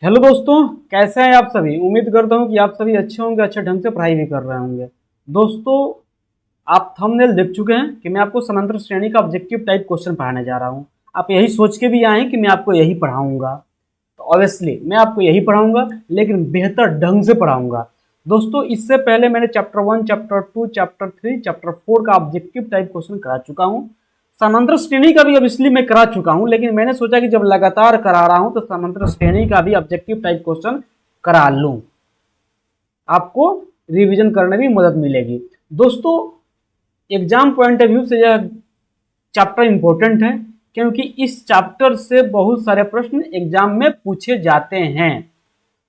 Hello दोस्तों, कैसे हैं आप सभी। उम्मीद करता हूं कि आप सभी अच्छे होंगे, अच्छे ढंग से पढ़ाई भी कर रहे होंगे। दोस्तों, आप थंबनेल देख चुके हैं कि मैं आपको समांतर श्रेणी का ऑब्जेक्टिव टाइप क्वेश्चन पढ़ाने जा रहा हूं। आप यही सोच के भी आए हैं कि मैं आपको यही पढ़ाऊंगा। तो ऑब्वियसली मैं आपको यही पढ़ाऊंगा, लेकिन बेहतर ढंग से पढ़ाऊंगा। दोस्तों, इससे पहले मैंने चैप्टर 1, चैप्टर 2, चैप्टर 3, चैप्टर 4 का ऑब्जेक्टिव टाइप क्वेश्चन करा चुका हूं। समांतर श्रेणी का भी ऑब्वियसली मैं करा चुका हूं, लेकिन मैंने सोचा कि जब लगातार करा रहा हूं तो समांतर श्रेणी का भी ऑब्जेक्टिव टाइप क्वेश्चन करा लूं, आपको रिवीजन करने में मदद मिलेगी। दोस्तों, एग्जाम पॉइंट ऑफ व्यू से यह चैप्टर इंपॉर्टेंट है, क्योंकि इस चैप्टर से बहुत सारे प्रश्न एग्जाम में पूछे जाते हैं।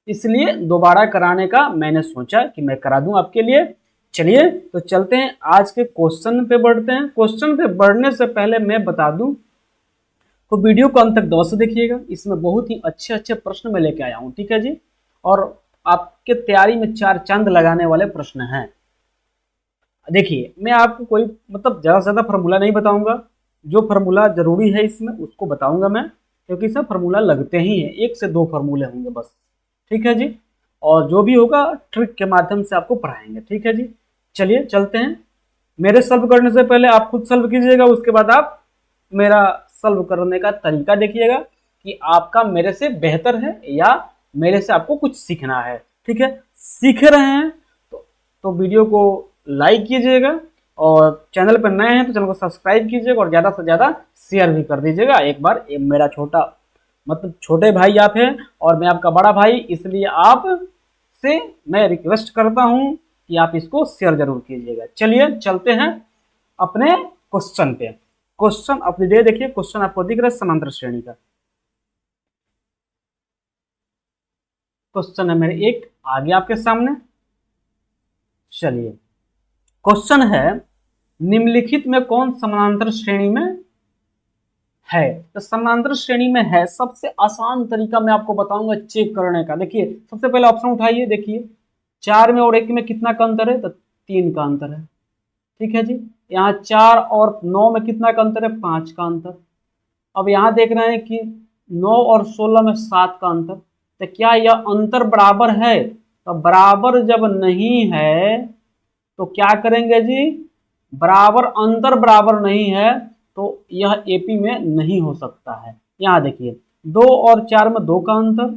इसलिए दोबारा कराने का मैंने सोचा कि मैं करा दूं आपके लिए। चलिए तो चलते हैं, आज के क्वेश्चन पे बढ़ते हैं। क्वेश्चन पे बढ़ने से पहले मैं बता दूं, तो वीडियो को अंत तक ध्यान से देखिएगा। इसमें बहुत ही अच्छे अच्छे प्रश्न मैं लेके आया हूं, ठीक है जी। और आपके तैयारी में चार चांद लगाने वाले प्रश्न हैं। देखिए, मैं आपको कोई ज़्यादा से ज़्यादा फार्मूला नहीं बताऊंगा। जो फार्मूला जरूरी है इसमें उसको बताऊंगा मैं, क्योंकि इसमें फार्मूला लगते ही हैं, 1 से 2 फार्मूले होंगे बस, ठीक है जी। और जो भी होगा ट्रिक के माध्यम से आपको पढ़ाएंगे, ठीक है जी। चलिए चलते हैं। मेरे सॉल्व करने से पहले आप खुद सॉल्व कीजिएगा, उसके बाद आप मेरा सॉल्व करने का तरीका देखिएगा कि आपका मेरे से बेहतर है या मेरे से आपको कुछ सीखना है, ठीक है। सीख रहे हैं तो वीडियो को लाइक कीजिएगा, और चैनल पर नए हैं तो चैनल को सब्सक्राइब कीजिएगा, और ज़्यादा से ज़्यादा शेयर भी कर दीजिएगा। एक बार मेरा छोटे भाई आप हैं और मैं आपका बड़ा भाई, इसलिए आप से मैं रिक्वेस्ट करता हूं कि आप इसको शेयर जरूर कीजिएगा। चलिए चलते हैं अपने क्वेश्चन पे। क्वेश्चन अपनी दे देखिए, क्वेश्चन आपको दिख रहा है समांतर श्रेणी का। क्वेश्चन है मेरे एक आगे आपके सामने। चलिए, क्वेश्चन है, निम्नलिखित में कौन समानांतर श्रेणी में है। तो समांतर श्रेणी में है, सबसे आसान तरीका मैं आपको बताऊंगा चेक करने का। देखिए, सबसे पहले ऑप्शन उठाइए, देखिए 4 में और 1 में कितना का अंतर है, तो 3 का अंतर है, ठीक है जी। यहाँ 4 और 9 में कितना का अंतर है, 5 का अंतर। अब यहाँ देख रहे हैं कि 9 और 16 में 7 का अंतर। तो क्या यह अंतर बराबर है। तो बराबर जब नहीं है तो क्या करेंगे जी, बराबर अंतर बराबर नहीं है तो यह एपी में नहीं हो सकता है। यहाँ देखिए, 2 और 4 में 2 का अंतर,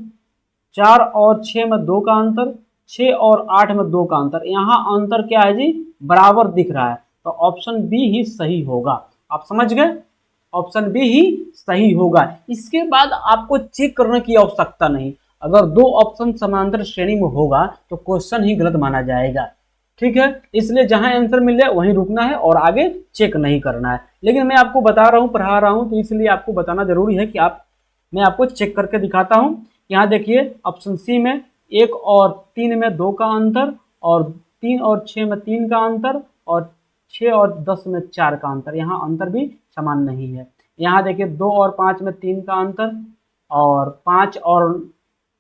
4 और 6 में 2 का अंतर, 6 और 8 में 2 का अंतर। यहाँ अंतर क्या है जी, बराबर दिख रहा है, तो ऑप्शन बी ही सही होगा। आप समझ गए, ऑप्शन बी ही सही होगा। इसके बाद आपको चेक करने की आवश्यकता नहीं। अगर 2 ऑप्शन समांतर श्रेणी में होगा तो क्वेश्चन ही गलत माना जाएगा, ठीक है। इसलिए जहां आंसर मिल जाए वहीं रुकना है और आगे चेक नहीं करना है। लेकिन मैं आपको बता रहा हूं, पढ़ा रहा हूं, तो इसलिए आपको बताना जरूरी है कि मैं आपको चेक करके दिखाता हूं। यहाँ देखिए, ऑप्शन सी में 1 और 3 में 2 का अंतर, और 3 और 6 में 3 का अंतर, और 6 और 10 में 4 का अंतर। यहाँ अंतर भी समान नहीं है। यहाँ देखिए, 2 और 5 में 3 का अंतर, और 5 और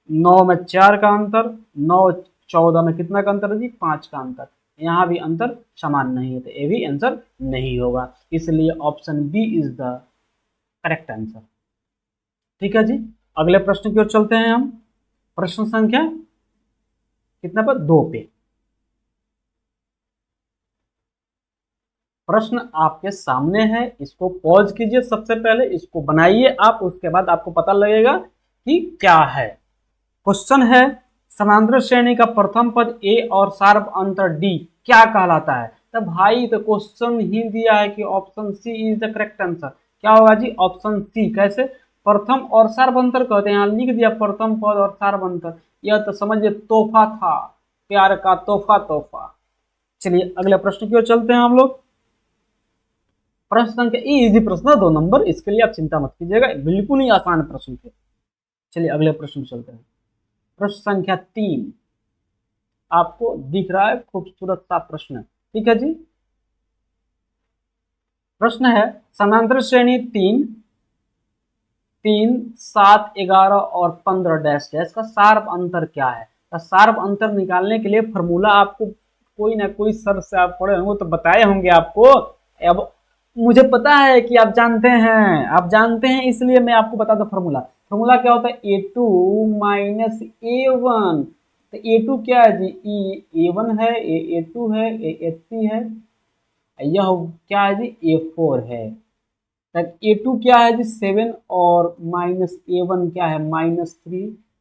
9 में 4 का अंतर, 9 14 में कितना का अंतर है जी, 5 का अंतर। यहाँ भी अंतर समान नहीं है, तो ये भी आंसर नहीं होगा। इसलिए option B is the correct answer, ठीक है जी। अगले प्रश्न की ओर चलते हैं हम। प्रश्न संख्या कितना पर, 2 पे। प्रश्न आपके सामने है, इसको पॉज कीजिए, सबसे पहले इसको बनाइए आप, उसके बाद आपको पता लगेगा कि क्या है। क्वेश्चन है, समांतर श्रेणी का प्रथम पद ए और सार्व अंतर डी क्या कहलाता है। तो भाई, तो क्वेश्चन ही दिया है कि option C is the correct answer. क्या होगा जी, ऑप्शन सी। कैसे, प्रथम और सार्व अंतर कहते हैं, यहाँ लिख दिया प्रथम पद और सार्व अंतर। यह तो समझिए तोहफा था, प्यार का तोहफा तोहफा। चलिए अगले प्रश्न की ओर चलते हैं हम लोग। प्रश्न संख्या इजी प्रश्न, 2 नंबर, इसके लिए आप चिंता मत कीजिएगा, बिल्कुल ही आसान प्रश्न थे। चलिए अगले प्रश्न चलते हैं। प्रश्न संख्या 3 आपको दिख रहा है, खूबसूरत सा प्रश्न, ठीक है जी। प्रश्न है, समांतर श्रेणी 3, 7, 11 और 15 डैश डैश का सार्व अंतर क्या है। तो सार्व अंतर निकालने के लिए फॉर्मूला आपको कोई ना कोई सर से आप पढ़े होंगे तो बताए होंगे आपको। अब मुझे पता है कि आप जानते हैं, इसलिए मैं आपको बता दूं फॉर्मूला। फॉर्मूला क्या होता है, A2 माइनस A1। तो A2 क्या है जी, A1 है, A2 है, A3 है, यह क्या है जी, A4 है। तब A2 क्या है जी 7 और माइनस A1 क्या है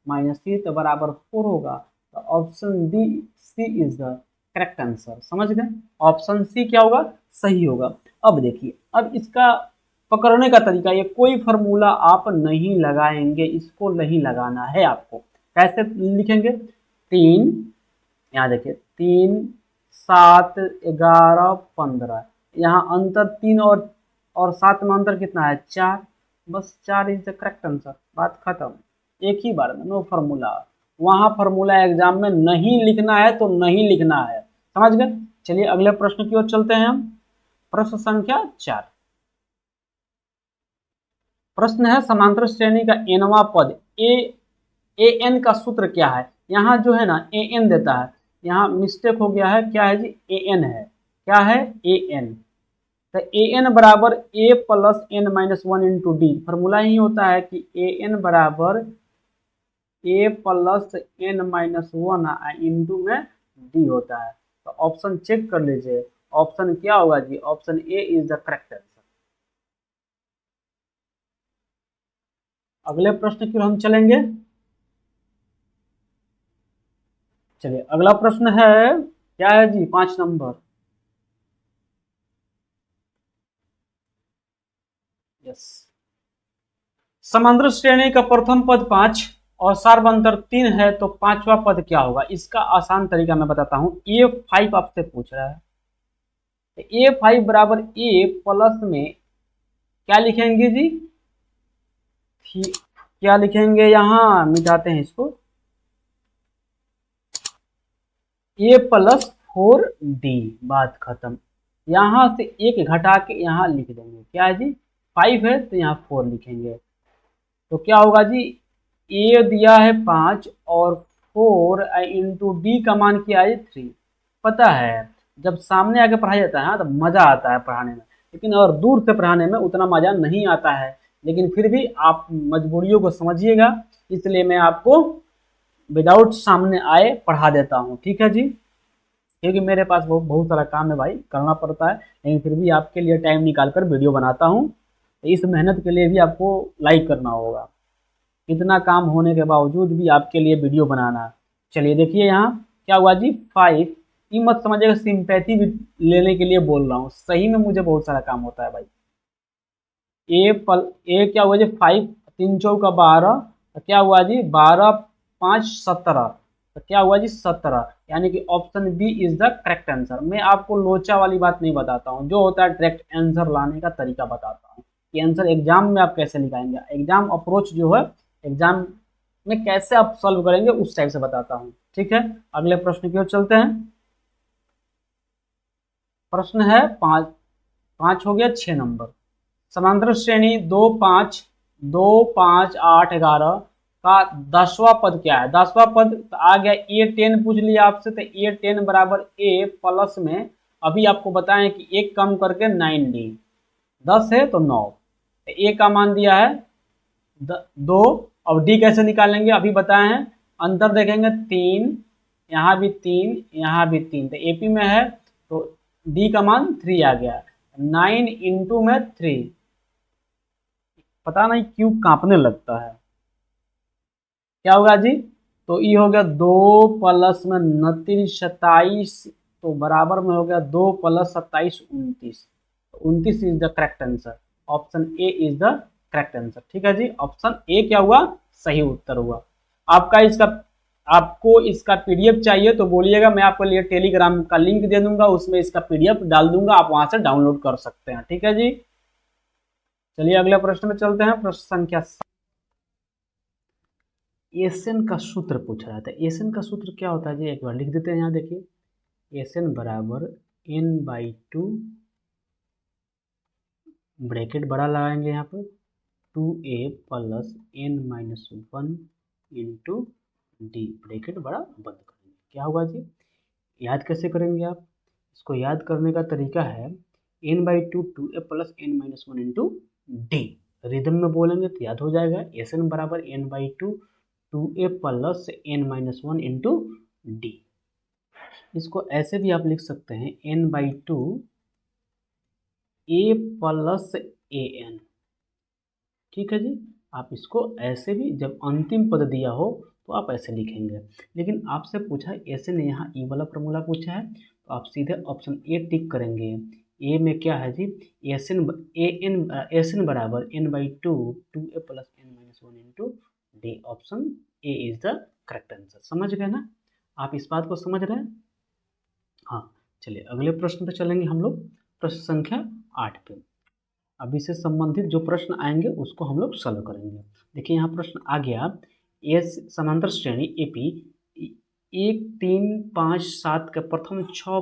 -3 तो बराबर 4 होगा। तो option D C is the correct answer. समझ गए, ऑप्शन सी क्या होगा, सही होगा। अब देखिए, अब इसका पकड़ने का तरीका, ये कोई फार्मूला आप नहीं लगाएंगे, इसको नहीं लगाना है आपको। कैसे लिखेंगे, 3, यहाँ देखिए 3 7 11 15, यहाँ अंतर 3 और 7 में अंतर कितना है 4, बस 4 इज द करेक्ट आंसर, बात खत्म। एक ही बार में, नो फार्मूला। वहां फार्मूला एग्जाम में नहीं लिखना है तो नहीं लिखना है, समझ गए। चलिए अगले प्रश्न की ओर चलते हैं हम। प्रश्न संख्या 4, प्रश्न है समांतर श्रेणी का nवां पद ए एन का सूत्र क्या है। यहाँ जो है ना ए एन देता है, यहाँ मिस्टेक हो गया है, क्या है जी ए एन है, क्या है ए एन। तो ए एन बराबर a plus n minus one into d, formula ही होता है कि ए एन बराबर a plus n minus one into में डी होता है। तो ऑप्शन चेक कर लीजिए, ऑप्शन क्या होगा जी, option A is the correct answer. अगले प्रश्न की ओर हम चलेंगे। चलिए अगला प्रश्न है, क्या है जी 5 नंबर। यस, समांतर श्रेणी का प्रथम पद 5 और सार्वंतर 3 है, तो पांचवा पद क्या होगा। इसका आसान तरीका मैं बताता हूं। A5 आपसे पूछ रहा है, तो A5 बराबर ए प्लस में क्या लिखेंगे जी, क्या लिखेंगे, यहां मिटाते हैं इसको, ए प्लस 4D, बात खत्म। यहां से एक घटा के यहां लिख देंगे, क्या है जी 5 है तो यहाँ 4 लिखेंगे। तो क्या होगा जी, ए दिया है 5 और 4 इंटू डी का मान क्या है 3। पता है जब सामने आके पढ़ाया जाता है तो मज़ा आता है पढ़ाने में, लेकिन और दूर से पढ़ाने में उतना मज़ा नहीं आता है। लेकिन फिर भी आप मजबूरियों को समझिएगा, इसलिए मैं आपको विदाउट सामने आए पढ़ा देता हूँ, ठीक है जी। क्योंकि मेरे पास बहुत सारा काम है भाई, करना पड़ता है, लेकिन फिर भी आपके लिए टाइम निकाल कर वीडियो बनाता हूँ। तो इस मेहनत के लिए भी आपको लाइक करना होगा, इतना काम होने के बावजूद भी आपके लिए वीडियो बनाना। चलिए देखिए यहाँ क्या हुआ जी 5, ये मत समझिएगा सिंपैथी भी लेने के लिए बोल रहा हूँ, सही में मुझे बहुत सारा काम होता है भाई। ए क्या हुआ जी 5, 3 चौका 12, तो क्या हुआ जी 12 5 17, तो क्या हुआ जी 17, यानी कि option B is the correct answer. मैं आपको लोचा वाली बात नहीं बताता हूँ, जो होता है डायरेक्ट आंसर लाने का तरीका बताता हूँ कि आंसर एग्जाम में आप कैसे लिखाएंगे, एग्जाम अप्रोच जो है एग्जाम में कैसे आप सॉल्व करेंगे उस टाइप से बताता हूँ, ठीक है। अगले प्रश्न की ओर चलते हैं। प्रश्न है 5, 5 हो गया 6 नंबर। समांतर श्रेणी 2 5 का 10वां पद क्या है। 10वां पद तो आ गया A10, पूछ लिया आपसे, तो A10 बराबर ए प्लस में, अभी आपको बताएं कि एक कम करके 9D, 10 है तो 9, तो ए का मान दिया है 2, और डी कैसे निकालेंगे अभी बताए हैं। अंतर देखेंगे 3, यहाँ भी 3, यहाँ भी 3, तो एपी में है तो डी का मान 3 आ गया। 9 इंटू में 3, पता नहीं क्यों कांपने लगता है, क्या होगा जी, तो ये हो गया 2 प्लस में 29 27, तो बराबर में हो गया 2 plus 27 29, 29 is the correct answer. Option A is the correct answer, ठीक है जी। ऑप्शन ए क्या हुआ, सही उत्तर हुआ आपका। इसका आपको इसका पीडीएफ चाहिए तो बोलिएगा, मैं आपको लिए टेलीग्राम का लिंक दे दूंगा, उसमें इसका पीडीएफ डाल दूंगा, आप वहां से डाउनलोड कर सकते हैं, ठीक है जी। चलिए अगले प्रश्न में चलते हैं। प्रश्न संख्या, एसएन का सूत्र पूछ रहा था। एसएन का सूत्र क्या होता है जी, एक बार लिख देते हैं। यहाँ देखिए एसएन बराबर n/2, ब्रैकेट बड़ा लगाएंगे यहाँ पर, 2a plus n-1 into D, bracket बड़ा बंद करेंगे, क्या होगा जी। याद कैसे करेंगे आप, इसको याद करने का तरीका है n/2 2a plus n-1 into D. Rhythm में बोलेंगे तो याद हो जाएगा, Sn बराबर n/2 2a plus n-1 into D. इसको ऐसे भी आप लिख सकते हैं n/2 a प्लस an। ठीक है जी, आप इसको ऐसे भी, जब अंतिम पद दिया हो तो आप ऐसे लिखेंगे। लेकिन आपसे पूछा है ऐसे ने, यहाँ ई वाला फॉर्मूला पूछा है तो आप सीधे ऑप्शन ए टिक करेंगे। ए में क्या है जी, एन बराबर n/2 2a plus n-1 into D. Option A is the correct answer. समझ गए ना, आप इस बात को समझ रहे हैं? हाँ, चलिए अगले प्रश्न पे चलेंगे हम लोग, प्रश्न संख्या 8 पे। अभी से संबंधित जो प्रश्न आएंगे उसको हम लोग सॉल्व करेंगे। देखिए यहाँ प्रश्न आ गया, एस समांतर श्रेणी एपी 1 3 5 7 के प्रथम 6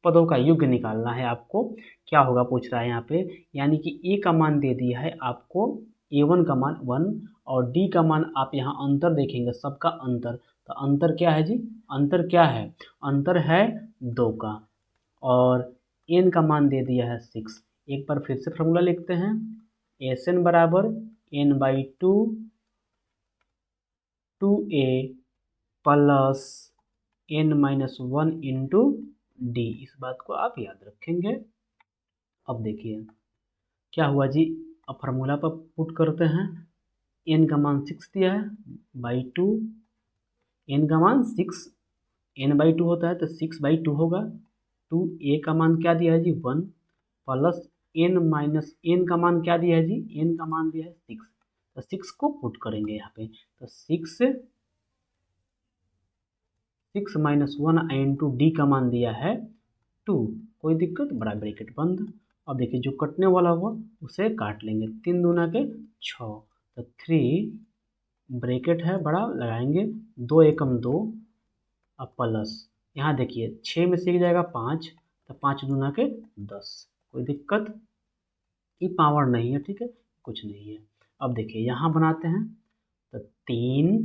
पदों का योग निकालना है आपको। क्या होगा पूछ रहा है यहाँ पे, यानी कि ए का मान दे दिया है आपको, A1 का मान 1 और डी का मान, आप यहाँ अंतर देखेंगे सबका अंतर, तो अंतर क्या है जी, अंतर क्या है, अंतर है 2 का, और एन का मान दे दिया है 6। एक बार फिर से फॉर्मूला लिखते हैं, Sn बराबर n/2 2a plus n-1 into D. इस बात को आप याद रखेंगे। अब देखिए क्या हुआ जी, अब फार्मूला पर पुट करते हैं। n का मान 6 दिया है बाई 2, n का मान 6, n/2 होता है तो 6/2 होगा। 2a का मान क्या दिया है जी 1 प्लस n का मान क्या दिया है जी, n का मान दिया है 6, तो 6 को पुट करेंगे यहाँ पे, तो 6 -1 इंटू डी का मान दिया है 2। कोई दिक्कत, बड़ा ब्रैकेट बंद। अब देखिए जो कटने वाला हुआ उसे काट लेंगे, 3 दूना के 6, तो 3 ब्रैकेट है बड़ा लगाएंगे, 2 एकम 2, अब प्लस यहाँ देखिए 6 में से एक जाएगा 5, तो 5 दूना के 10। कोई दिक्कत, ये पावर नहीं है, ठीक है, कुछ नहीं है। अब देखिए यहाँ बनाते हैं, तो 3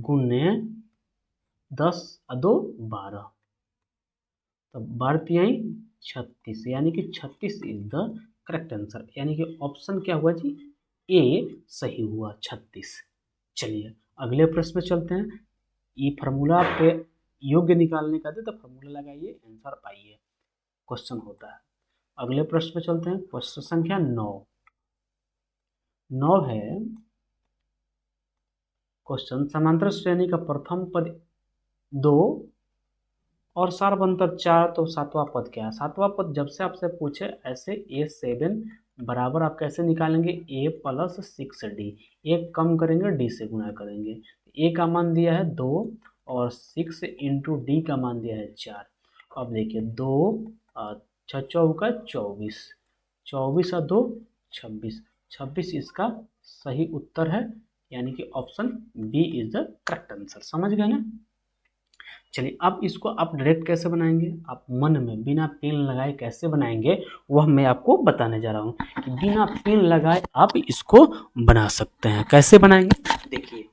गुने 10 2 12, तो 12 36, यानी कि 36 इज द करेक्ट आंसर, यानी कि ऑप्शन क्या हुआ जी, ए सही हुआ 36। चलिए अगले प्रश्न में चलते हैं। ये फार्मूला पे योग्य निकालने का दे तो फार्मूला लगाइए, आंसर पाइए, क्वेश्चन होता है। अगले प्रश्न में चलते हैं, प्रश्न संख्या 9 है क्वेश्चन, समांतर श्रेणी का प्रथम पद 2 और सार्वंतर 4, तो सातवां पद क्या है? सातवां पद जब से आपसे पूछे ऐसे A7 बराबर आप कैसे निकालेंगे, A प्लस 6D, एक कम करेंगे डी से गुणा करेंगे। A का मान दिया है 2 और 6 इंटू डी का मान दिया है 4। अब देखिए 2 6 चौका 24, 24 और 2 26, 26 इसका सही उत्तर है, यानी कि option B is the correct answer. समझ गए ना? चलिए अब इसको आप डायरेक्ट कैसे बनाएंगे, आप मन में बिना पेन लगाए कैसे बनाएंगे वह मैं आपको बताने जा रहा हूँ कि बिना पेन लगाए आप इसको बना सकते हैं। कैसे बनाएंगे देखिए,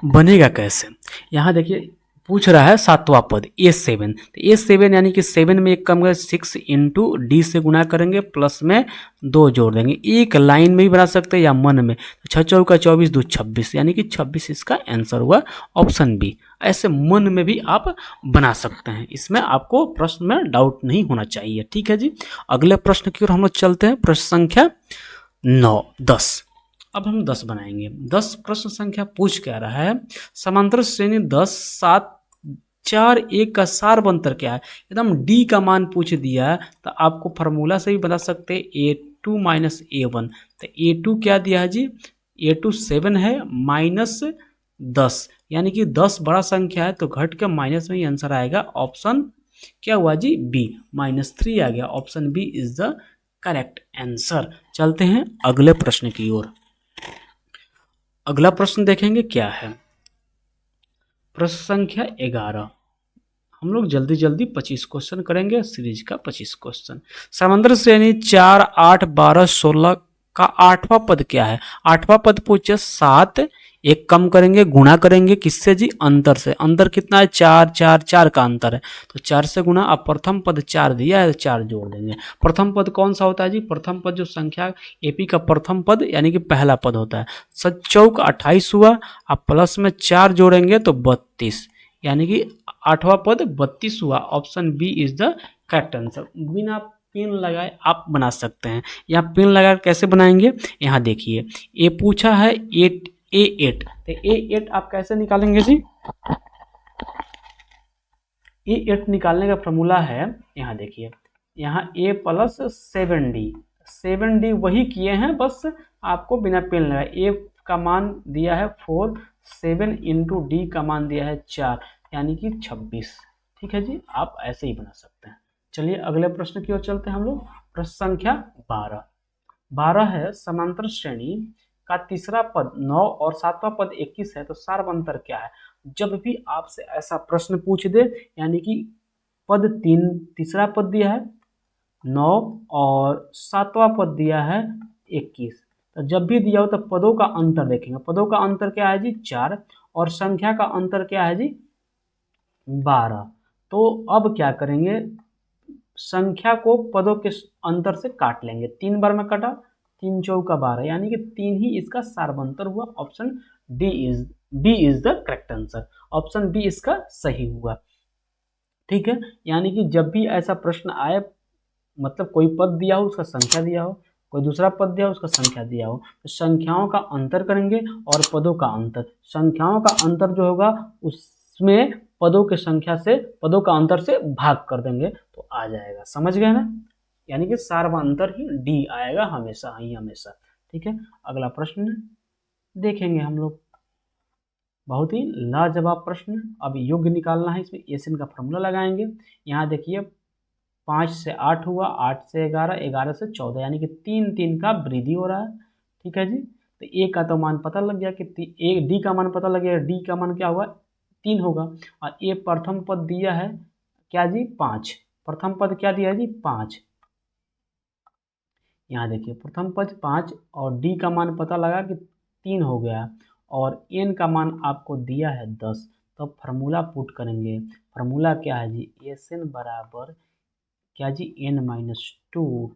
बनेगा कैसे, यहाँ देखिए पूछ रहा है सातवां पद A7, तो A7 यानी कि 7 में एक कम कर 6 इंटू डी से गुना करेंगे, प्लस में 2 जोड़ देंगे। एक लाइन में भी बना सकते हैं या मन में, 6 चौका 24 2 26, यानी कि 26 इसका आंसर हुआ, ऑप्शन बी। ऐसे मन में भी आप बना सकते हैं, इसमें आपको प्रश्न में डाउट नहीं होना चाहिए। ठीक है जी, अगले प्रश्न की ओर हम लोग चलते हैं, प्रश्न संख्या 10। अब हम 10 बनाएंगे। 10 प्रश्न संख्या पूछ क्या रहा है, समांतर श्रेणी 10 7 4 1 का सार्वंतर क्या है, एकदम डी का मान पूछ दिया है, तो आपको फार्मूला से भी बता सकते हैं A2 माइनस A1। तो A2 क्या दिया है जी, A2 7 है माइनस 10, यानी कि 10 बड़ा संख्या है तो घट के माइनस में ही आंसर आएगा। ऑप्शन क्या हुआ जी, बी -3 आ गया। Option B is the correct answer. चलते हैं अगले प्रश्न की ओर। अगला प्रश्न देखेंगे क्या है, प्रश्न संख्या 11। हम लोग जल्दी जल्दी 25 क्वेश्चन करेंगे, सीरीज का 25 क्वेश्चन। समांतर श्रेणी 4 8 12 16 का 8वां पद क्या है? 8वां पद पूछे 7 एक कम करेंगे, गुणा करेंगे किससे जी, अंतर से। अंतर कितना है, 4 4 4 का अंतर है, तो 4 से गुणा। अब प्रथम पद 4 दिया है, 4 जोड़ देंगे। प्रथम पद कौन सा होता है जी, प्रथम पद जो संख्या एपी का प्रथम पद यानी कि पहला पद होता है। 7 चौक 28 हुआ, अब प्लस में 4 जोड़ेंगे तो 32, यानी कि 8वां पद 32 हुआ। Option B is the correct answer. बिना पिन लगाए आप बना सकते हैं। यहाँ पिन लगा कैसे बनाएंगे, यहाँ देखिए, ए पूछा है 8 A8, तो A8 आप कैसे निकालेंगे जी, A8 निकालने का फॉर्मूला है, यहाँ देखिए, यहाँ A प्लस 7D वही किए हैं, बस आपको बिना पेन लगाए। A का मान दिया है 4, 7 इंटू डी का मान दिया है 4, यानी कि 26। ठीक है जी, आप ऐसे ही बना सकते हैं। चलिए अगले प्रश्न की ओर चलते हैं हम लोग। प्रश्न संख्या 12 है, समांतर श्रेणी का तीसरा पद 9 और 7वां पद 21 है, तो सार्व अंतर क्या है। जब भी आपसे ऐसा प्रश्न पूछ दे, यानी कि पद तीसरा पद दिया है 9 और 7वां पद दिया है 21, तो जब भी दिया हो तो पदों का अंतर देखेंगे। पदों का अंतर क्या है जी, 4, और संख्या का अंतर क्या है जी, 12। तो अब क्या करेंगे, संख्या को पदों के अंतर से काट लेंगे। 3 बार में कटा, 3 चौका 12, यानी कि 3 ही इसका सार्वंतर हुआ। Option B is the correct answer. Option B इसका सही हुआ। ठीक है, यानी कि जब भी ऐसा प्रश्न आए, मतलब कोई पद दिया हो उसका संख्या दिया हो, कोई दूसरा पद दिया हो उसका संख्या दिया हो, तो संख्याओं का अंतर करेंगे और पदों का अंतर। संख्याओं का अंतर जो होगा उसमें पदों के संख्या से, पदों का अंतर से भाग कर देंगे तो आ जाएगा। समझ गए ना, यानी कि सार्वंतर ही डी आएगा हमेशा ही हमेशा। ठीक है, अगला प्रश्न देखेंगे हम लोग। बहुत ही लाजवाब प्रश्न। अब योग निकालना है, इसमें एसन का फॉर्मूला लगाएंगे। यहाँ देखिए 5 से 8 हुआ, 8 से 11, 11 से 14, यानी कि 3 3 का वृद्धि हो रहा है। ठीक है जी, तो ए का तो मान पता लग गया कि ए, डी का मान पता लग गया, डी का मान क्या हुआ, 3 होगा। और ए प्रथम पद दिया है क्या जी, 5। प्रथम पद क्या दिया है जी, 5। यहाँ देखिए प्रथम पद 5 और डी का मान पता लगा कि 3 हो गया, और एन का मान आपको दिया है 10। तो फार्मूला पुट करेंगे। फार्मूला क्या है जी, एस एन बराबर क्या जी, n-2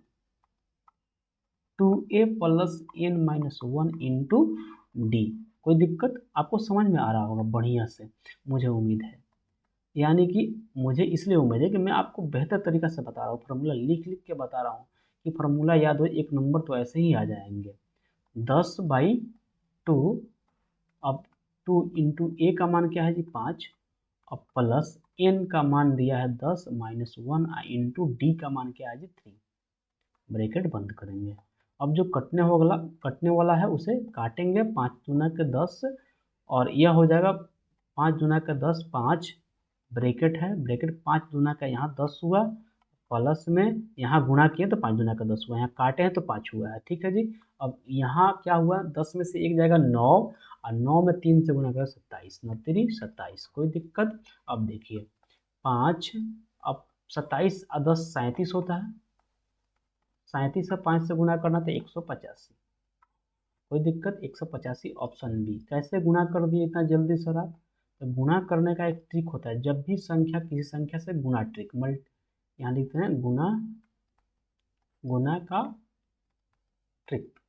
2a plus n-1 into D. कोई दिक्कत, आपको समझ में आ रहा होगा बढ़िया से, मुझे उम्मीद है। यानी कि मुझे इसलिए उम्मीद है कि मैं आपको बेहतर तरीका से बता रहा हूँ, फार्मूला लिख लिख के बता रहा हूँ कि फार्मूला याद हो, एक नंबर तो ऐसे ही आ जाएंगे। 10/2, अब 2 इंटू ए का मान क्या है जी, 5, अब प्लस एन का मान दिया है 10 -1 इंटू डी का मान क्या है जी, 3। ब्रैकेट बंद करेंगे। अब जो कटने वाला है उसे काटेंगे। 5 दूना के 10, और यह हो जाएगा 5 दूना का 10, 5 ब्रैकेट है, ब्रैकेट 5 दूना का यहाँ 10 हुआ, प्लस में यहाँ गुणा किए तो 5 दूना का 10 हुआ, यहाँ काटे हैं तो 5 हुआ है। ठीक है जी, अब यहाँ क्या हुआ, 10 में से एक जाएगा 9, और 9 में 3 से गुणा करें 27, 9 3 27। कोई दिक्कत। अब देखिए 5, अब 27 और 10 37 होता है, 37 का 5 से गुणा करना तो 185। कोई दिक्कत, 185 ऑप्शन बी। कैसे गुणा कर दिए इतना जल्दी सर आप, तो गुणा करने का एक ट्रिक होता है। जब भी संख्या किसी संख्या से गुणा, ट्रिक यहाँ लिखते हैं गुणा का ट्रिक।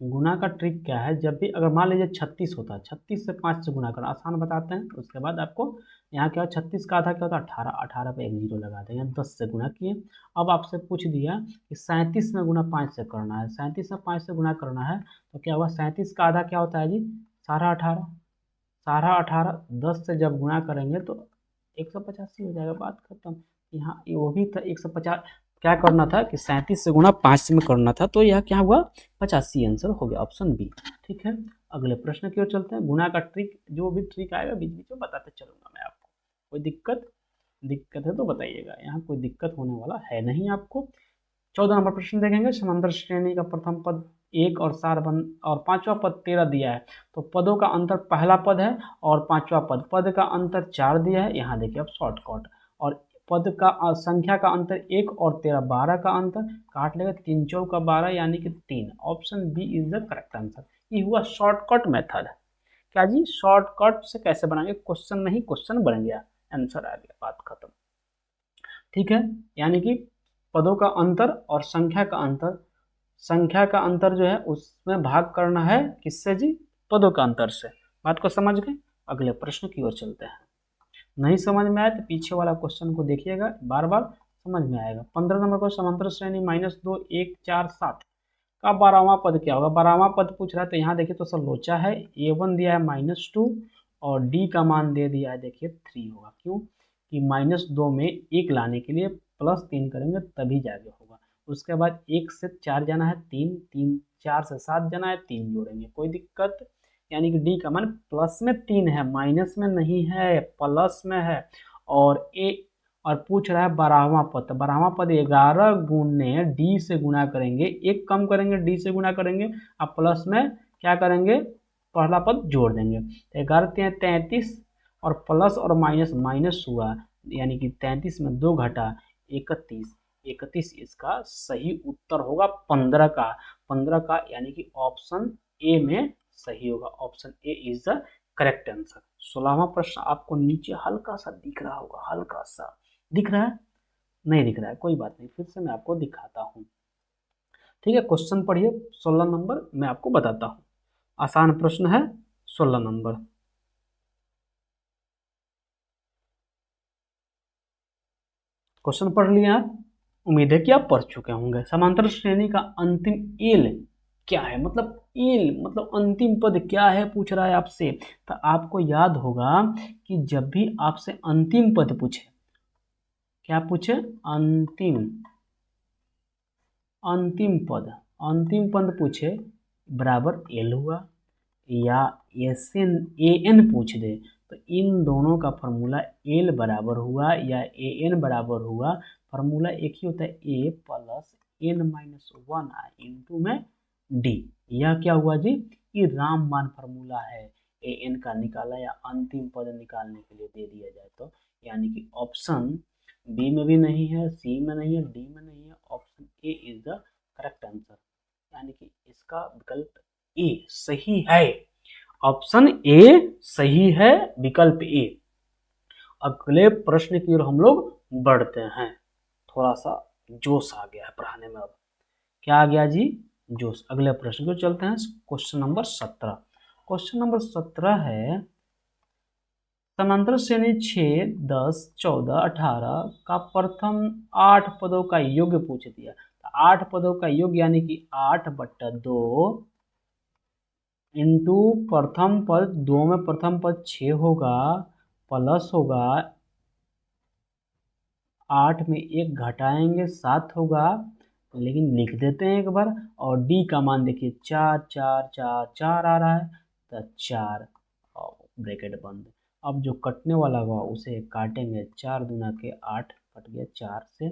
गुणा का ट्रिक क्या है, जब भी अगर मान लीजिए 36 होता है, 36 से 5 से गुणा करना आसान बताते हैं। उसके बाद आपको यहाँ क्या, 36 का आधा क्या होता है 18, 18 पे एक जीरो लगा देंगे, 10 से गुणा किए। अब आपसे पूछ दिया कि 37 में गुणा 5 से करना है, 37 में 5 से गुणा करना है, तो क्या हुआ, 37 का आधा क्या होता है जी, 18.5, 18.5, 10 से जब गुणा करेंगे तो 185 हो जाएगा, बात खत्म। यहाँ वो भी था 150, क्या करना था कि 37 से गुणा 5 में करना था, तो यह क्या हुआ, 85 आंसर हो गया, ऑप्शन बी। ठीक है, अगले प्रश्न की ओर चलते हैं। गुणा का ट्रिक, जो भी ट्रिक आएगा बीच बीच में बताते चलूंगा मैं आपको। कोई दिक्कत है तो बताइएगा, यहाँ कोई दिक्कत होने वाला है नहीं आपको। 14 नंबर प्रश्न देखेंगे। समांतर श्रेणी का प्रथम पद 1 और और 5वां पद 13 दिया है, तो पदों का अंतर पहला पद है और 5वां पद का अंतर 4 दिया है। यहाँ देखिए अब शॉर्टकट, और पद का संख्या का अंतर 1 और 13 12 का अंतर, काट लेगा 3 चौका 12 यानी कि 3। Option B is the correct answer. ये हुआ शॉर्टकट मेथड। क्या जी, शॉर्टकट से कैसे बनाएंगे, क्वेश्चन नहीं क्वेश्चन बन गया, आंसर आ गया, बात खत्म। ठीक है, यानी कि पदों का अंतर और संख्या का अंतर, संख्या का अंतर जो है उसमें भाग करना है किससे जी, पदों का अंतर से। बात को समझ गए, अगले प्रश्न की ओर चलते हैं। नहीं समझ में आए तो पीछे वाला क्वेश्चन को देखिएगा, बार बार समझ में आएगा। 15 नंबर को समांतर श्रेणी -2 1 4 7 का 12वां पद क्या होगा। 12वां पद पूछ रहा है तो यहाँ देखिए तो सब लोचा है, A1 दिया है -2 और D का मान दे दिया है देखिए 3 होगा। क्यों कि -2 में 1 लाने के लिए +3 करेंगे तभी जाके होगा। उसके बाद 1 से 4 जाना है 3, 3 4 से 7 जाना है 3 जोड़ेंगे, कोई दिक्कत। यानी कि डी का मान प्लस में 3 है, माइनस में नहीं है, प्लस में है। और ए और पूछ रहा है 12वां पद, 12वां पद 11 गुने डी से गुणा करेंगे, एक कम करेंगे डी से गुणा करेंगे, अब प्लस में क्या करेंगे, पहला पद जोड़ देंगे। 11 33 और प्लस और माइनस माइनस हुआ, यानी कि 33 में 2 घटा 31, 31 इसका सही उत्तर होगा 15 का, 15 का, यानी कि ऑप्शन ए में सही होगा, option A is the correct answer. 16वां प्रश्न आपको नीचे हल्का सा दिख रहा होगा, हल्का सा दिख रहा है, नहीं दिख रहा है कोई बात नहीं, फिर से मैं आपको दिखाता हूँ। ठीक है, क्वेश्चन पढ़िए 16 नंबर मैं आपको बताता हूँ, आसान प्रश्न है 16 नंबर। क्वेश्चन पढ़ लिए आप, उम्मीद है कि आप पढ़ चुके होंगे। समांतर श्रेणी का अंतिम एल क्या है, मतलब एल मतलब अंतिम पद क्या है पूछ रहा है आपसे। तो आपको याद होगा कि जब भी आपसे अंतिम पद पूछे, क्या पूछे, अंतिम अंतिम पद पूछे बराबर एल हुआ, या एन पूछ दे तो इन दोनों का फॉर्मूला एल बराबर हुआ या ए एन बराबर हुआ, फॉर्मूला एक ही होता है ए प्लस एन माइनस 1 इंटू में डी। यह क्या हुआ जी, ये रामबाण फॉर्मूला है, ए एन का निकाला या अंतिम पद निकालने के लिए दे दिया जाए तो, यानी कि ऑप्शन बी में भी नहीं है, सी में नहीं है, डी में नहीं है, option A is the correct answer, यानी कि इसका विकल्प ए सही है, ऑप्शन ए सही है, विकल्प ए। अगले प्रश्न की ओर हम लोग बढ़ते हैं, थोड़ा सा जोश आ गया है पढ़ाने में, अब क्या आ गया जी, जोश। अगले प्रश्न को चलते हैं, क्वेश्चन नंबर 17। क्वेश्चन नंबर 17 है, समांतर श्रेणी 6 10 14 18 का प्रथम 8 पदों का योग पूछ दिया। 8 पदों का योग यानी कि 8/2 इंटू प्रथम पद, 2 में प्रथम पद 6 होगा, प्लस होगा 8 में 1 घटाएंगे 7 होगा, लेकिन लिख देते हैं एक बार। और डी का मान देखिए 4 4 4 4 आ रहा है, तो 4 ब्रैकेट बंद। अब जो कटने वाला होगा उसे काटेंगे, 4 दूना के 8 कट गया 4 से,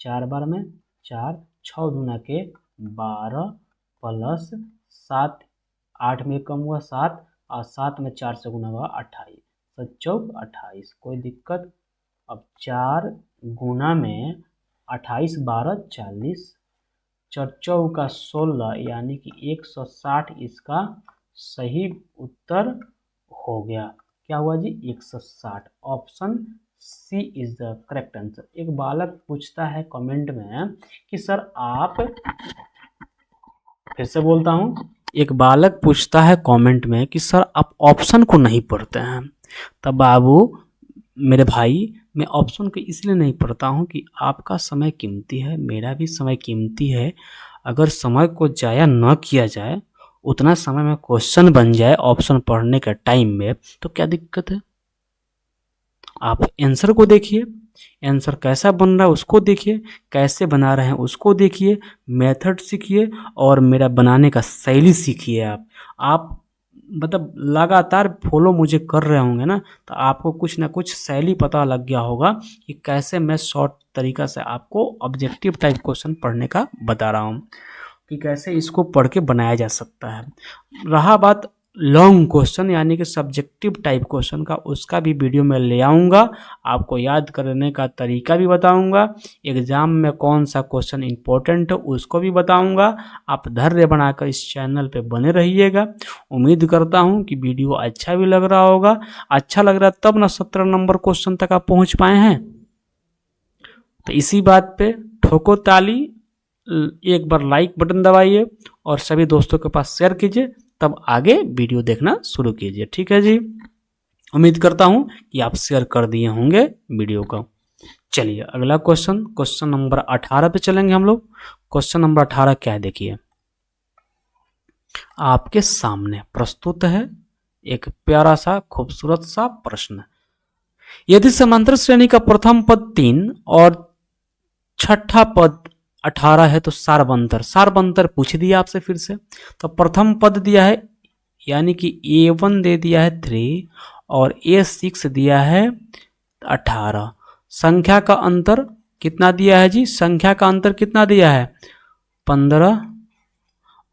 4 बार में 4, 6 दूना के 12 प्लस 7, 8 में कम हुआ 7 और 7 में 4 से गुना हुआ 28, 7 चौक 28, कोई दिक्कत। अब 4 गुना में 28 12 40, 4 चौका 16, यानी कि 160 इसका सही उत्तर हो गया। क्या हुआ जी, 160, option C is the correct answer. एक बालक पूछता है कमेंट में कि सर आप, फिर से बोलता हूँ, एक बालक पूछता है कमेंट में कि सर आप ऑप्शन को नहीं पढ़ते हैं। तब बाबू मेरे भाई, मैं ऑप्शन को इसलिए नहीं पढ़ता हूँ कि आपका समय कीमती है, मेरा भी समय कीमती है। अगर समय को जाया न किया जाए, उतना समय में क्वेश्चन बन जाए ऑप्शन पढ़ने के टाइम में, तो क्या दिक्कत है। आप आंसर को देखिए, आंसर कैसा बन रहा है उसको देखिए, कैसे बना रहे हैं उसको देखिए, मेथड सीखिए और मेरा बनाने का शैली सीखिए। आप मतलब लगातार फॉलो मुझे कर रहे होंगे ना, तो आपको कुछ ना कुछ शैली पता लग गया होगा कि कैसे मैं शॉर्ट तरीका से आपको ऑब्जेक्टिव टाइप क्वेश्चन पढ़ने का बता रहा हूँ, कि कैसे इसको पढ़ के बनाया जा सकता है। रहा बात लॉन्ग क्वेश्चन यानी कि सब्जेक्टिव टाइप क्वेश्चन का, उसका भी वीडियो मैं ले आऊँगा। आपको याद करने का तरीका भी बताऊँगा, एग्ज़ाम में कौन सा क्वेश्चन इम्पोर्टेंट है उसको भी बताऊँगा। आप धैर्य बनाकर इस चैनल पे बने रहिएगा। उम्मीद करता हूँ कि वीडियो अच्छा भी लग रहा होगा। अच्छा लग रहा है तब ना 17 नंबर क्वेश्चन तक आप पहुँच पाए हैं। तो इसी बात पे ठोको ताली, एक बार लाइक बटन दबाइए और सभी दोस्तों के पास शेयर कीजिए, तब आगे वीडियो देखना शुरू कीजिए। ठीक है जी, उम्मीद करता हूँ कि आप शेयर कर दिए होंगे वीडियो को। चलिए अगला क्वेश्चन, क्वेश्चन नंबर 18 पे चलेंगे हम लोग। क्वेश्चन नंबर 18 क्या है देखिए, आपके सामने प्रस्तुत है एक प्यारा सा खूबसूरत सा प्रश्न। यदि समांतर श्रेणी का प्रथम पद 3 और छठा पद 18 है तो सारबंतर पूछ दिया आपसे फिर से। तो प्रथम पद दिया है यानी कि A1 दे दिया है 3 और A6 दिया है 18। संख्या का अंतर कितना दिया है जी? संख्या का अंतर कितना दिया है? 15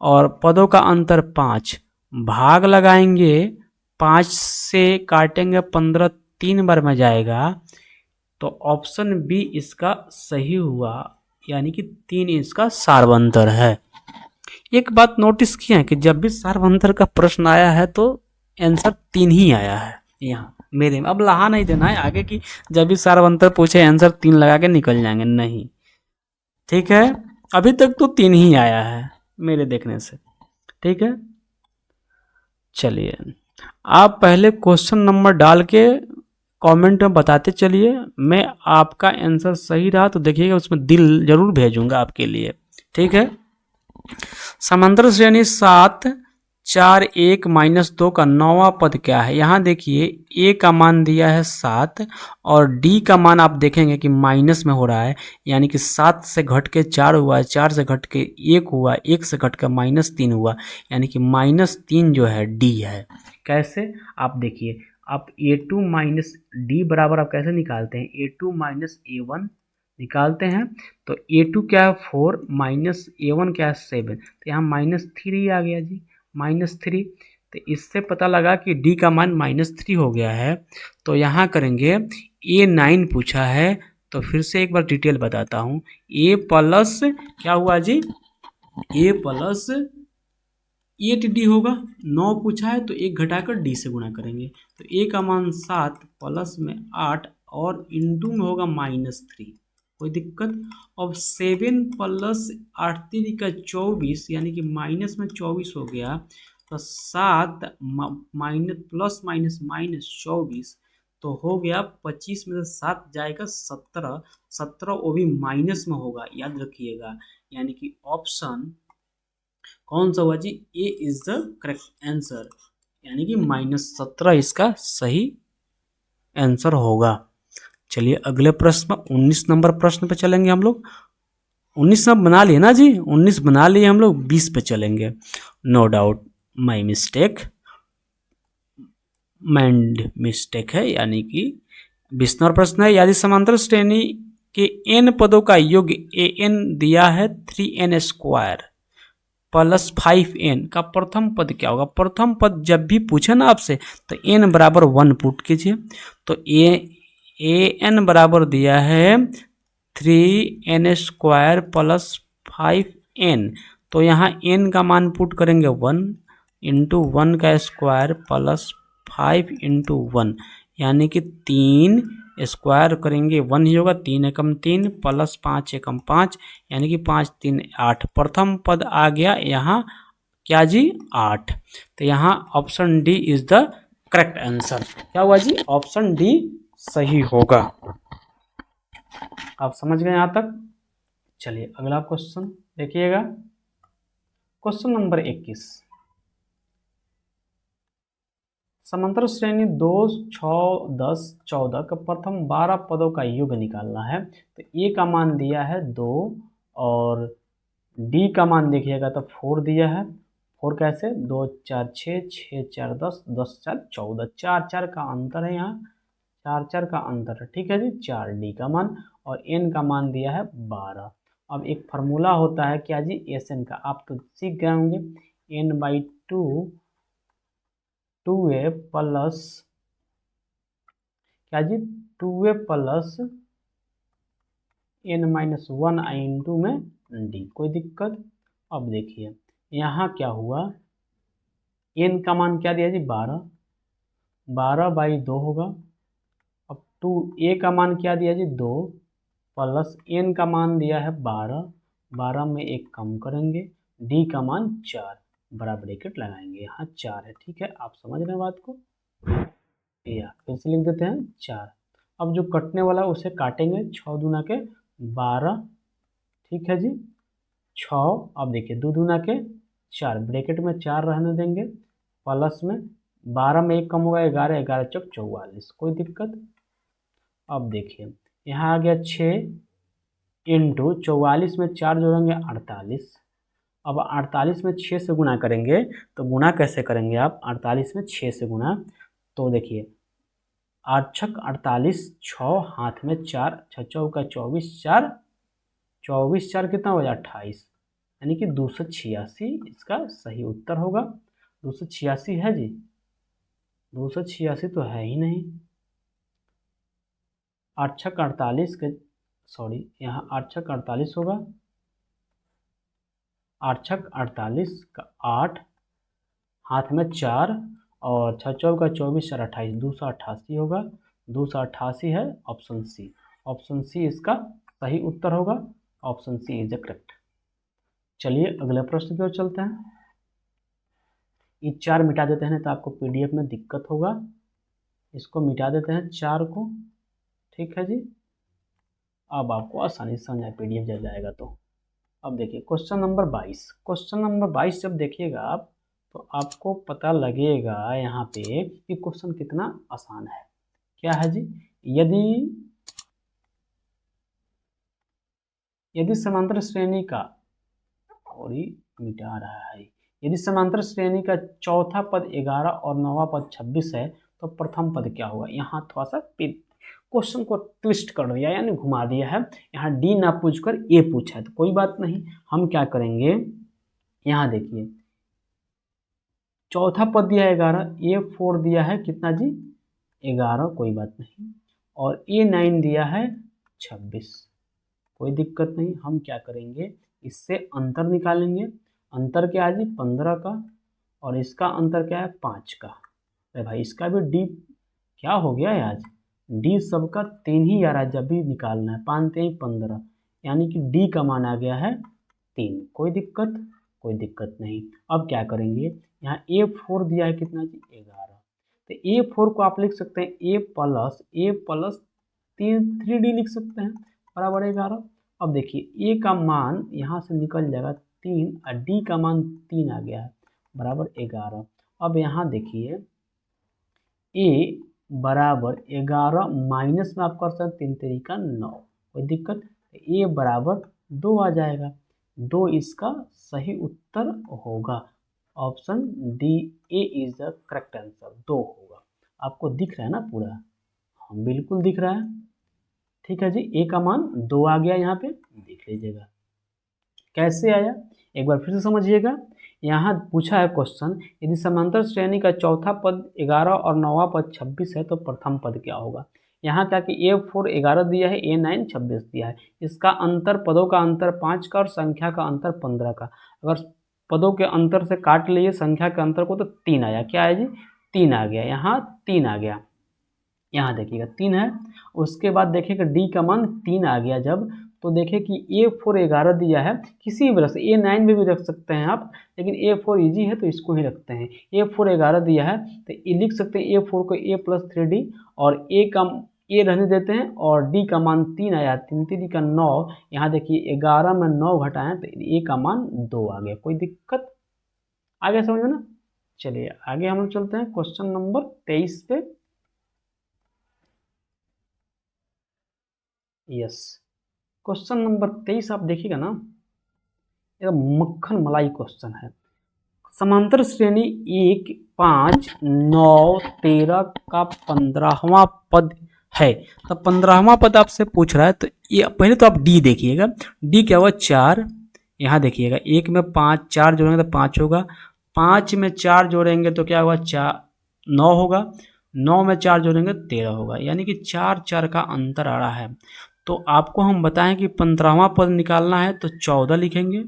और पदों का अंतर 5। भाग लगाएंगे, 5 से काटेंगे 15 3 बार में जाएगा, तो ऑप्शन बी इसका सही हुआ, यानी कि 3 इसका सारबंतर है। एक बात नोटिस किया है कि जब भी सारबंतर का प्रश्न आया है तो आंसर 3 ही आया है यहाँ मेरे में। अब लहा नहीं देना है आगे की, जब भी सारबंतर पूछे आंसर 3 लगा के निकल जाएंगे, नहीं। ठीक है, अभी तक तो 3 ही आया है मेरे देखने से। ठीक है, चलिए आप पहले क्वेश्चन नंबर डाल के कमेंट में बताते चलिए। मैं आपका आंसर सही रहा तो देखिएगा, उसमें दिल जरूर भेजूंगा आपके लिए। ठीक है, समांतर श्रेणी 7 4 1 -2 का 9वां पद क्या है? यहाँ देखिए ए का मान दिया है 7 और डी का मान आप देखेंगे कि माइनस में हो रहा है, यानी कि 7 से घट के 4 हुआ, 4 से घट के 1 हुआ, 1 से घट के -3 हुआ, यानी कि -3 जो है डी है। कैसे? आप देखिए, आप A2 माइनस डी बराबर आप कैसे निकालते हैं? A2 माइनस A1 निकालते हैं, तो A2 क्या है 4 माइनस A1 क्या है 7, तो यहाँ -3 आ गया जी, -3। तो इससे पता लगा कि D का मान -3 हो गया है। तो यहाँ करेंगे, A9 पूछा है, तो फिर से एक बार डिटेल बताता हूँ। A प्लस क्या हुआ जी? A प्लस 8D होगा। 9 पूछा है तो 1 घटाकर D से गुणा करेंगे, तो A का मान 7 प्लस में 8 और इंटू में होगा -3, कोई दिक्कत। अब 7 प्लस 8 3 का 24, यानी कि माइनस में 24 हो गया, तो 7 माइनस प्लस माइनस माइनस 24, तो हो गया 25 में से 7 जाएगा 17, 17 वो भी माइनस में होगा, याद रखिएगा। यानी कि ऑप्शन कौन सा हुआ जी? ए इज द करेक्ट आंसर, यानी कि -17 इसका सही आंसर होगा। चलिए अगले प्रश्न 19 नंबर प्रश्न पे चलेंगे हम लोग। 19 सब बना लिए ना जी? 19 बना लिए हम लोग, 20 पे चलेंगे। No doubt my mistake, mind mistake है, यानी कि 20 नंबर प्रश्न है, यदि समांतर श्रेणी के n पदों का योग an दिया है 3n² प्लस 5n का प्रथम पद क्या होगा? प्रथम पद जब भी पूछे ना आपसे तो n बराबर 1 पुट कीजिए। तो an बराबर दिया है 3n² प्लस 5n, तो यहाँ n का मान पुट करेंगे 1 इंटू 1 का स्क्वायर प्लस 5 इंटू 1, यानी कि 3 स्क्वायर करेंगे 1 ही होगा, 3 एकम 3 प्लस 5 एकम 5, यानी कि 5 3 8। प्रथम पद आ गया यहाँ क्या जी? 8। तो यहाँ option D is the correct answer. क्या हुआ जी? ऑप्शन डी सही होगा। आप समझ गए यहाँ तक? चलिए अगला क्वेश्चन देखिएगा, क्वेश्चन नंबर 21। समांतर श्रेणी 2 6 10 14 का प्रथम 12 पदों का योग निकालना है। तो ए का मान दिया है 2 और डी का मान देखिएगा तो 4 दिया है। 4 कैसे? 2 4 6 6 4 10 10 4 14, 4 4 का अंतर है यहाँ, 4 4 का अंतर है। ठीक है जी, 4 डी का मान और एन का मान दिया है 12। अब एक फार्मूला होता है क्या जी? एस एन का, आप तो सीख गए होंगे, n/2 2a प्लस क्या जी 2a प्लस n-1 इंटू में d। कोई दिक्कत? अब देखिए यहाँ क्या हुआ, n का मान क्या दिया जी 12, 12/2 होगा। अब 2a का मान क्या दिया जी 2 प्लस n का मान दिया है 12, 12 में एक कम करेंगे, d का मान 4, बड़ा ब्रैकेट लगाएंगे, यहाँ 4 है। ठीक है, आप समझ रहे हैं बात को? या फिर से लिख देते हैं 4। अब जो कटने वाला उसे काटेंगे, 6 दूना के 12, ठीक है जी 6। अब देखिए 2 दूना के 4, ब्रैकेट में 4 रहने देंगे, प्लस में 12 में एक कम होगा 11, 11 चौक 44। कोई दिक्कत? अब देखिए यहाँ आ गया 6 इंटू 44 में 4 जोड़ेंगे 48। अब 48 में 6 से गुना करेंगे, तो गुना कैसे करेंगे आप? 48 में 6 से गुना, तो देखिए 8 छक 48, 6 हाथ में 4, 6 चौका 24, 4 24 4 कितना हो जाए 28, यानी कि 286 इसका सही उत्तर होगा। 286 है जी? 286 तो है ही नहीं। 8 छक 48 के सॉरी यहाँ 8 छक 48 होगा, 8 छक 48 का 8 हाथ में 4 और 6 चौका 24 4 28, 288 होगा। 288 है ऑप्शन सी। ऑप्शन सी इसका सही उत्तर होगा। Option C is the correct. चलिए अगले प्रश्न की ओर चलते हैं। ये 4 मिटा देते हैं, नहीं तो आपको पीडीएफ में दिक्कत होगा। इसको मिटा देते हैं 4 को, ठीक है जी। अब आपको आसानी से समझ पीडीएफ जब जाएगा तो। अब देखिए क्वेश्चन नंबर 22। क्वेश्चन नंबर 22 जब देखिएगा आप तो आपको पता लगेगा यहाँ पे कि क्वेश्चन कितना आसान है। क्या है जी? यदि समांतर श्रेणी का, और ये मिटा रहा है, यदि समांतर श्रेणी का चौथा पद 11 और 9वां पद 26 है तो प्रथम पद क्या होगा? यहाँ थोड़ा सा क्वेश्चन को ट्विस्ट कर दिया, यानी घुमा दिया है। यहाँ डी ना पूछकर ए पूछा है, तो कोई बात नहीं, हम क्या करेंगे, यहाँ देखिए चौथा पद दिया है 11, A4 दिया है कितना जी 11, कोई बात नहीं, और A9 दिया है 26, कोई दिक्कत नहीं। हम क्या करेंगे, इससे अंतर निकालेंगे। अंतर क्या है जी 15 का, और इसका अंतर क्या है 5 का। अरे भाई इसका भी डी क्या हो गया है आज, डी सबका 3 ही आ रहा है जब भी निकालना है, 5 3 15, यानी कि डी का मान आ गया है 3। कोई दिक्कत? कोई दिक्कत नहीं। अब क्या करेंगे, यहाँ A4 दिया है कितना जी 11, तो A4 को आप लिख सकते हैं A प्लस 3D लिख सकते हैं, बराबर 11। अब देखिए A का मान यहाँ से निकल जाएगा 3 और D का मान 3 आ गया है, बराबर 11। अब यहाँ देखिए A बराबर 11 माइनस में आप कर सकते 3 तरीका 9, कोई दिक्कत? A बराबर 2 आ जाएगा, 2 इसका सही उत्तर होगा। Option D A is the correct answer, 2 होगा। आपको दिख रहा है ना पूरा? हाँ बिल्कुल दिख रहा है, ठीक है जी। ए का मान 2 आ गया, यहाँ पे देख लीजिएगा कैसे आया, एक बार फिर से समझिएगा। यहाँ पूछा है क्वेश्चन, यदि समांतर श्रेणी का चौथा पद 11 और 9वां पद 26 है तो प्रथम पद क्या होगा? यहाँ क्या कि A4 11 दिया है, A9 26 दिया है, इसका अंतर, पदों का अंतर 5 का और संख्या का अंतर 15 का। अगर पदों के अंतर से काट लिए संख्या के अंतर को तो 3 आया। क्या है जी 3 आ गया, यहाँ 3 आ गया, यहाँ देखिएगा 3 है। उसके बाद देखिएगा डी का मान 3 आ गया जब, तो देखिए कि A4 11 दिया है, किसी भी से A9 में भी रख सकते हैं आप, लेकिन A4 इजी है तो इसको ही रखते हैं। A4 11 दिया है तो ये लिख सकते हैं A4 को A प्लस 3D, और A रहने देते हैं, और D का मान 3 आया, 3 3 का 9, यहाँ देखिए 11 में 9 घटाएं तो A का मान 2 आ गया। कोई दिक्कत? आगे समझ में ना? चलिए आगे हम लोग चलते हैं क्वेश्चन नंबर 23 पे। यस, क्वेश्चन नंबर 23 आप देखिएगा ना, यह मक्खन मलाई क्वेश्चन है। समांतर श्रेणी 1 5 9 13 का 15वां पद है, तो 15वां पद आपसे पूछ रहा है, तो ये पहले तो आप डी देखिएगा, डी क्या हुआ 4, यहाँ देखिएगा 1 में 5 4 जोड़ेंगे तो 5 होगा, 5 में 4 जोड़ेंगे तो क्या हुआ 4, 9 होगा, 9 में 4 जोड़ेंगे 13 होगा, यानी कि 4 का अंतर आ रहा है। तो आपको हम बताएं कि 15वां पद निकालना है तो 14 लिखेंगे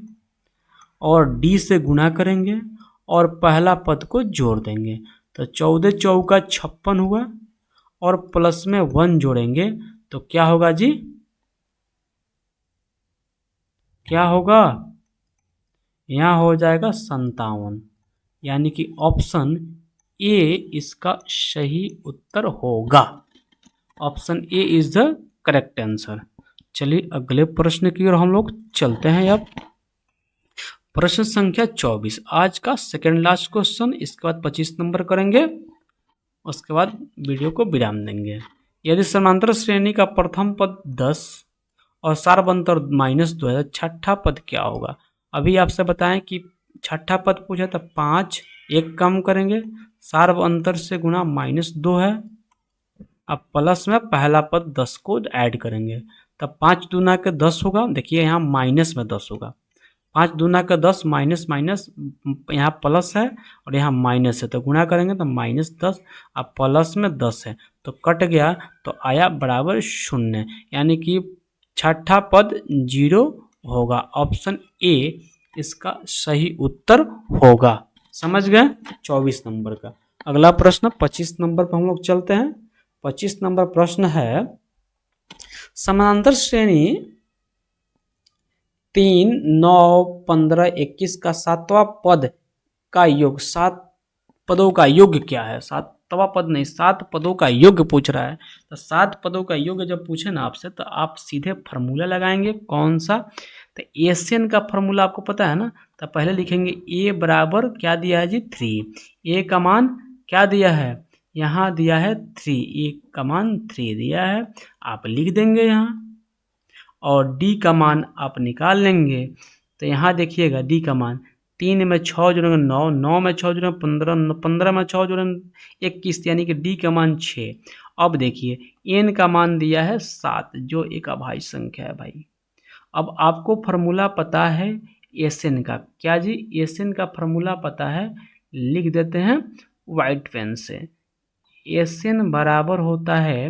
और d से गुणा करेंगे और पहला पद को जोड़ देंगे। तो 14 चौका 56 हुआ और प्लस में 1 जोड़ेंगे तो क्या होगा जी, क्या होगा, यहाँ हो जाएगा 57, यानी कि ऑप्शन ए इसका सही उत्तर होगा। Option A is the correct answer. चलिए अगले प्रश्न की ओर हम लोग चलते हैं। अब प्रश्न संख्या 24, आज का सेकंड लास्ट क्वेश्चन, इसके बाद 25 नंबर करेंगे, उसके बाद वीडियो को विराम देंगे। यदि समांतर श्रेणी का प्रथम पद 10 और सार्व अंतर -2 है, छठा पद क्या होगा? अभी आपसे बताएं कि छठा पद पूछा तो 5, 1 कम करेंगे, सार्व अंतर से गुणा -2 है, अब प्लस में पहला पद 10 को ऐड करेंगे, तब 5 दूना के 10 होगा। देखिए यहाँ माइनस में 10 होगा, 5 दूना का 10 माइनस माइनस, यहाँ प्लस है और यहाँ माइनस है, तो गुणा करेंगे तो -10, अब प्लस में 10 है तो कट गया, तो आया बराबर 0, यानी कि छठा पद 0 होगा। ऑप्शन ए इसका सही उत्तर होगा। समझ गए? 24 नंबर का। अगला प्रश्न 25 नंबर पर हम लोग चलते हैं। 25 नंबर प्रश्न है, समानांतर श्रेणी 3, 9, 15, 21 का 7वां पद का योग, 7 पदों का योग क्या है? 7वां पद नहीं, 7 पदों का योग पूछ रहा है। तो 7 पदों का योग जब पूछे ना आपसे, तो आप सीधे फार्मूला लगाएंगे। कौन सा? तो एशियन का फार्मूला आपको पता है ना, तो पहले लिखेंगे ए बराबर क्या दिया है जी 3, ए का मान क्या दिया है, यहाँ दिया है 3, ए का मान 3 दिया है, आप लिख देंगे यहाँ, और डी का मान आप निकाल लेंगे। तो यहाँ देखिएगा डी का मान 3 में 6 जोड़ेंगे 9, 9 में 6 जोड़ेंगे 15, 15 में 6 जोड़ेंगे 21, यानी कि डी का मान 6। अब देखिए एन का मान दिया है 7, जो एक अभाज्य संख्या है भाई। अब आपको फार्मूला पता है एसएन का, क्या जी? एसएन का फार्मूला पता है, लिख देते हैं वाइट पेन से। एसएन बराबर होता है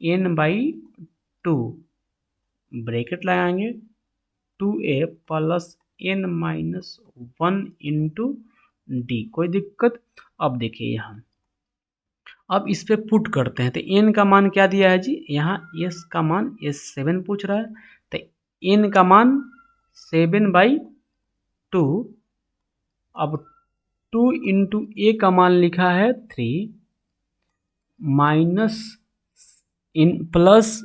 n/2, ब्रैकेट लगाएंगे, 2a plus n-1 into D. कोई दिक्कत? अब देखिए यहाँ, अब इस पे पुट करते हैं, तो n का मान क्या दिया है जी, यहाँ s का मान s7 पूछ रहा है, तो n का मान 7/2, अब 2 इंटू a का मान लिखा है 3 minus in plus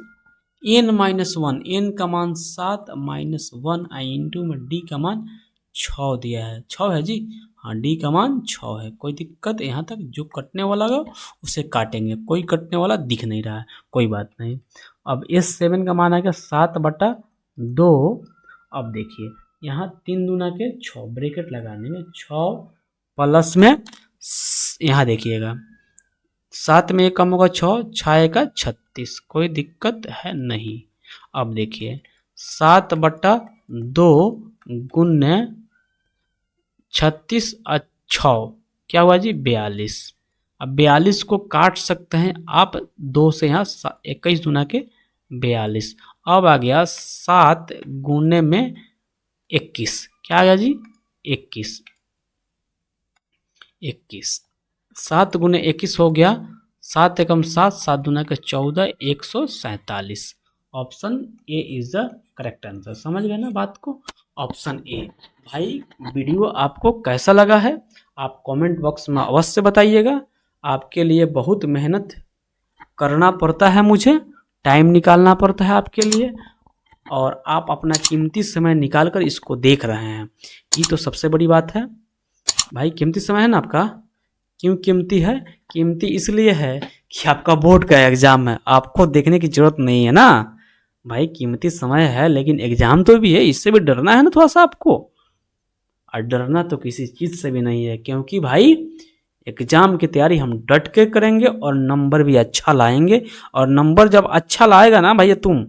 n-1, n का मान 7 -1 इंटू में d का मान 6 दिया है, 6 है जी, हाँ डी का मान 6 है। कोई दिक्कत? यहाँ तक जो कटने वाला होगा उसे काटेंगे, कोई कटने वाला दिख नहीं रहा है, कोई बात नहीं। अब S7 का मान आ गया 7/2। अब देखिए यहाँ 3 दूना के 6, ब्रैकेट लगाने में 6 प्लस में यहाँ देखिएगा 7 में 1 कम होगा 6, 6 का 36, कोई दिक्कत है नहीं। अब देखिए 7/2 गुने 36 और 6 क्या हुआ जी 42। अब 42 को काट सकते हैं आप 2 से, यहाँ 21 दूना के 42। अब आ गया 7 गुने में 21, क्या आ गया जी 21, 7 गुने 21 हो गया, 7 एकम 7, 7 दूना के 14, 147। Option A is the correct answer. समझ गए ना बात को? Option A. भाई वीडियो आपको कैसा लगा है आप कमेंट बॉक्स में अवश्य बताइएगा। आपके लिए बहुत मेहनत करना पड़ता है, मुझे टाइम निकालना पड़ता है आपके लिए, और आप अपना कीमती समय निकाल कर इसको देख रहे हैं, ये तो सबसे बड़ी बात है। भाई कीमती समय है ना आपका। क्यों कीमती है? कीमती इसलिए है कि आपका बोर्ड का एग्ज़ाम है, आपको देखने की ज़रूरत नहीं है ना भाई। कीमती समय है लेकिन एग्ज़ाम तो भी है, इससे भी डरना है ना थोड़ा सा आपको। और डरना तो किसी चीज़ से भी नहीं है, क्योंकि भाई एग्ज़ाम की तैयारी हम डट के करेंगे और नंबर भी अच्छा लाएंगे। और नंबर जब अच्छा लाएगा ना भैया तुम,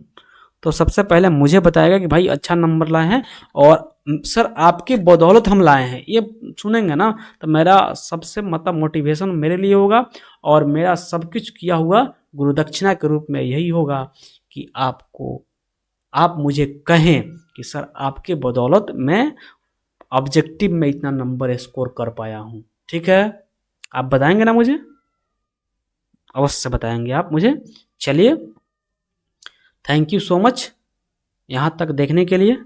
तो सबसे पहले मुझे बताएगा कि भाई अच्छा नंबर लाए हैं और सर आपकी बदौलत हम लाए हैं, ये सुनेंगे ना तो मेरा सबसे मतलब मोटिवेशन मेरे लिए होगा और मेरा सब कुछ किया हुआ गुरुदक्षिणा के रूप में यही होगा कि आप मुझे कहें कि सर आपके बदौलत मैं ऑब्जेक्टिव में इतना नंबर स्कोर कर पाया हूँ। ठीक है, आप बताएंगे ना मुझे? अवश्य बताएंगे आप मुझे। चलिए, थैंक यू सो मच यहाँ तक देखने के लिए।